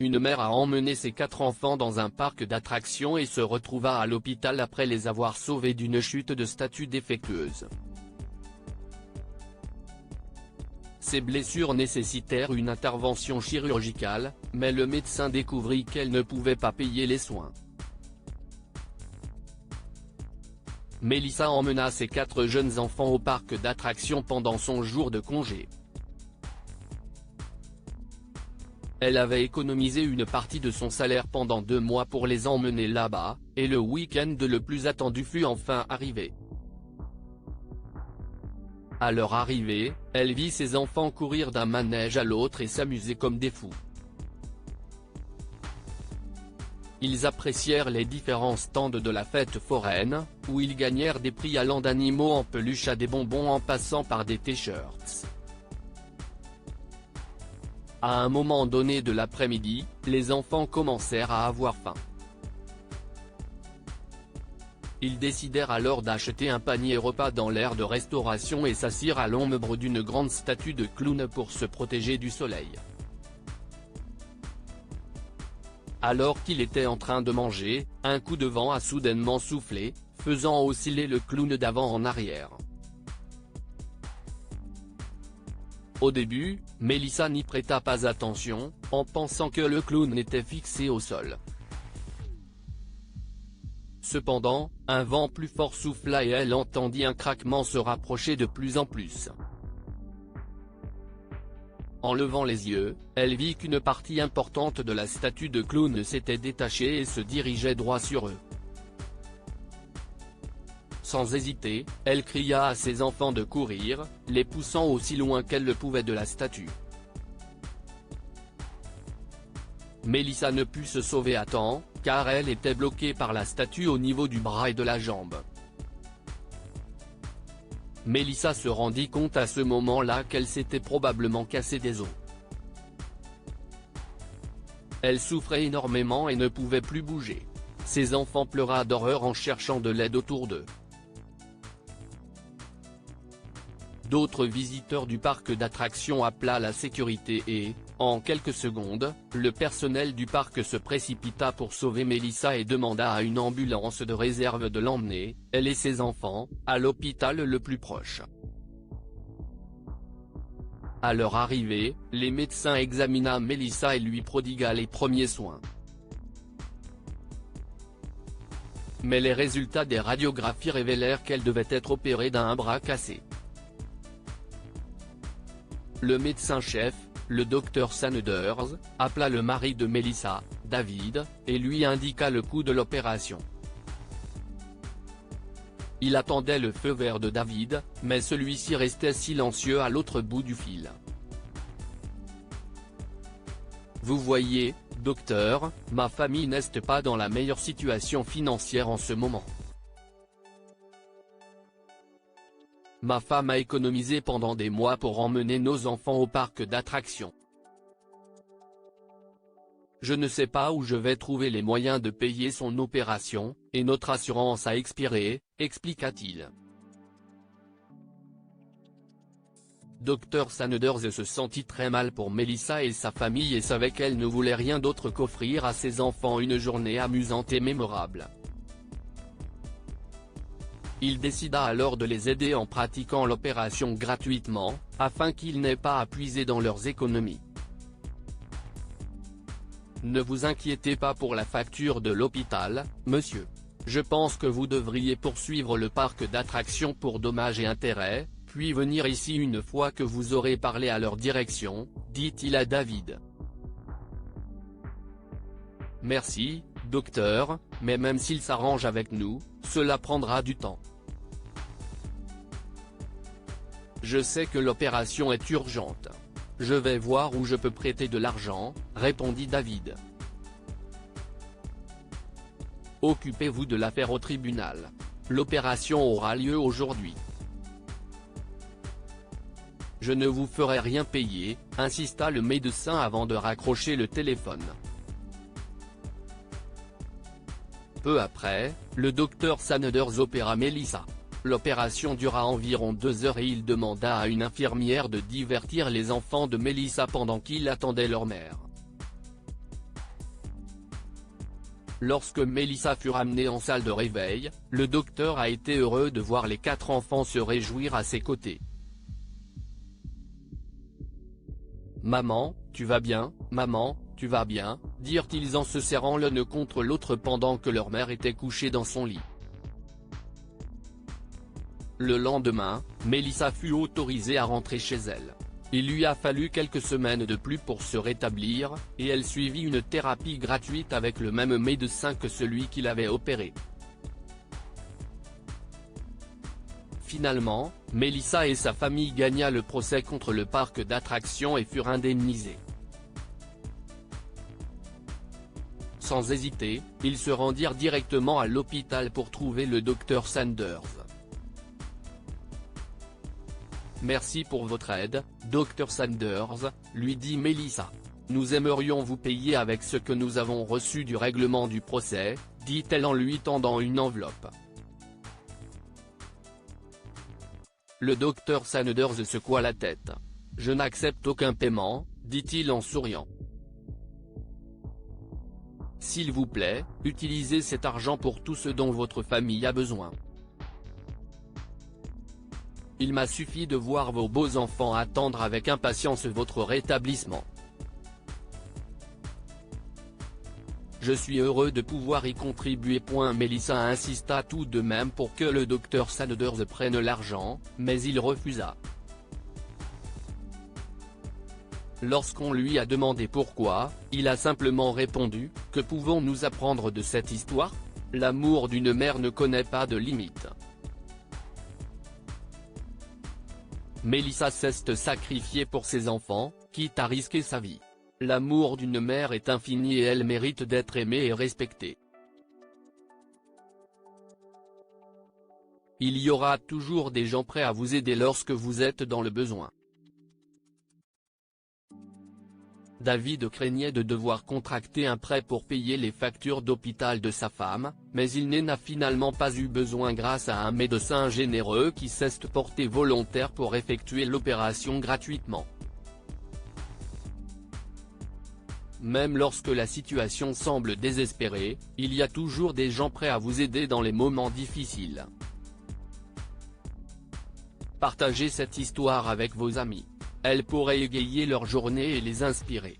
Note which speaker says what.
Speaker 1: une mère a emmené ses 4 enfants dans un parc d'attractions et se retrouva à l'hôpital après les avoir sauvés d'une chute de statue défectueuse. Ces blessures nécessitèrent une intervention chirurgicale, mais le médecin découvrit qu'elle ne pouvait pas payer les soins. Mélissa emmena ses 4 jeunes enfants au parc d'attractions pendant son jour de congé. Elle avait économisé une partie de son salaire pendant 2 mois pour les emmener là-bas, et le week-end le plus attendu fut enfin arrivé. À leur arrivée, elle vit ses enfants courir d'un manège à l'autre et s'amuser comme des fous. Ils apprécièrent les différents stands de la fête foraine, où ils gagnèrent des prix allant d'animaux en peluche à des bonbons en passant par des t-shirts. À un moment donné de l'après-midi, les enfants commencèrent à avoir faim. Ils décidèrent alors d'acheter un panier repas dans l'aire de restauration et s'assirent à l'ombre d'une grande statue de clown pour se protéger du soleil. Alors qu'il était en train de manger, un coup de vent a soudainement soufflé, faisant osciller le clown d'avant en arrière. Au début, Mélissa n'y prêta pas attention, en pensant que le clown était fixé au sol. Cependant, un vent plus fort souffla et elle entendit un craquement se rapprocher de plus en plus. En levant les yeux, elle vit qu'une partie importante de la statue de clown s'était détachée et se dirigeait droit sur eux. Sans hésiter, elle cria à ses enfants de courir, les poussant aussi loin qu'elle le pouvait de la statue. Mélissa ne put se sauver à temps, car elle était bloquée par la statue au niveau du bras et de la jambe. Mélissa se rendit compte à ce moment-là qu'elle s'était probablement cassé des os. Elle souffrait énormément et ne pouvait plus bouger. Ses enfants pleuraient d'horreur en cherchant de l'aide autour d'eux. D'autres visiteurs du parc d'attractions appela la sécurité et, en quelques secondes, le personnel du parc se précipita pour sauver Mélissa et demanda à une ambulance de réserve de l'emmener, elle et ses enfants, à l'hôpital le plus proche. À leur arrivée, les médecins examina Mélissa et lui prodigua les premiers soins. Mais les résultats des radiographies révélèrent qu'elle devait être opérée d'un bras cassé. Le médecin-chef, le docteur Sanders, appela le mari de Mélissa, David, et lui indiqua le coût de l'opération. Il attendait le feu vert de David, mais celui-ci restait silencieux à l'autre bout du fil. Vous voyez, docteur, ma famille n'est pas dans la meilleure situation financière en ce moment. Ma femme a économisé pendant des mois pour emmener nos enfants au parc d'attractions. Je ne sais pas où je vais trouver les moyens de payer son opération, et notre assurance a expiré, expliqua-t-il. Dr Sanders se sentit très mal pour Mélissa et sa famille et savait qu'elle ne voulait rien d'autre qu'offrir à ses enfants une journée amusante et mémorable. Il décida alors de les aider en pratiquant l'opération gratuitement, afin qu'ils n'aient pas à puiser dans leurs économies. Ne vous inquiétez pas pour la facture de l'hôpital, monsieur. Je pense que vous devriez poursuivre le parc d'attractions pour dommages et intérêts, puis venir ici une fois que vous aurez parlé à leur direction, dit-il à David. Merci, docteur, mais même s'il s'arrange avec nous, cela prendra du temps. Je sais que l'opération est urgente. Je vais voir où je peux prêter de l'argent, répondit David. Occupez-vous de l'affaire au tribunal. L'opération aura lieu aujourd'hui. Je ne vous ferai rien payer, insista le médecin avant de raccrocher le téléphone. Peu après, le docteur Sanders opéra Mélissa. L'opération dura environ 2 heures et il demanda à une infirmière de divertir les enfants de Mélissa pendant qu'ils attendaient leur mère. Lorsque Mélissa fut ramenée en salle de réveil, le docteur a été heureux de voir les 4 enfants se réjouir à ses côtés. « Maman, tu vas bien, maman, tu vas bien ?» dirent-ils en se serrant l'un contre l'autre pendant que leur mère était couchée dans son lit. Le lendemain, Mélissa fut autorisée à rentrer chez elle. Il lui a fallu quelques semaines de plus pour se rétablir, et elle suivit une thérapie gratuite avec le même médecin que celui qui l'avait opérée. Finalement, Mélissa et sa famille gagna le procès contre le parc d'attractions et furent indemnisés. Sans hésiter, ils se rendirent directement à l'hôpital pour trouver le docteur Sanders. « Merci pour votre aide, Dr Sanders », lui dit Mélissa. « Nous aimerions vous payer avec ce que nous avons reçu du règlement du procès », dit-elle en lui tendant une enveloppe. Le Dr Sanders secoua la tête. « Je n'accepte aucun paiement », dit-il en souriant. « S'il vous plaît, utilisez cet argent pour tout ce dont votre famille a besoin. Il m'a suffi de voir vos beaux enfants attendre avec impatience votre rétablissement. Je suis heureux de pouvoir y contribuer. » Mélissa insista tout de même pour que le docteur Sanders prenne l'argent, mais il refusa. Lorsqu'on lui a demandé pourquoi, il a simplement répondu « Que pouvons-nous apprendre de cette histoire ? L'amour d'une mère ne connaît pas de limite. » Mélissa s'est sacrifiée pour ses enfants, quitte à risquer sa vie. L'amour d'une mère est infini et elle mérite d'être aimée et respectée. Il y aura toujours des gens prêts à vous aider lorsque vous êtes dans le besoin. David craignait de devoir contracter un prêt pour payer les factures d'hôpital de sa femme, mais il n'en a finalement pas eu besoin grâce à un médecin généreux qui s'est porté volontaire pour effectuer l'opération gratuitement. Même lorsque la situation semble désespérée, il y a toujours des gens prêts à vous aider dans les moments difficiles. Partagez cette histoire avec vos amis. Elle pourrait égayer leur journée et les inspirer.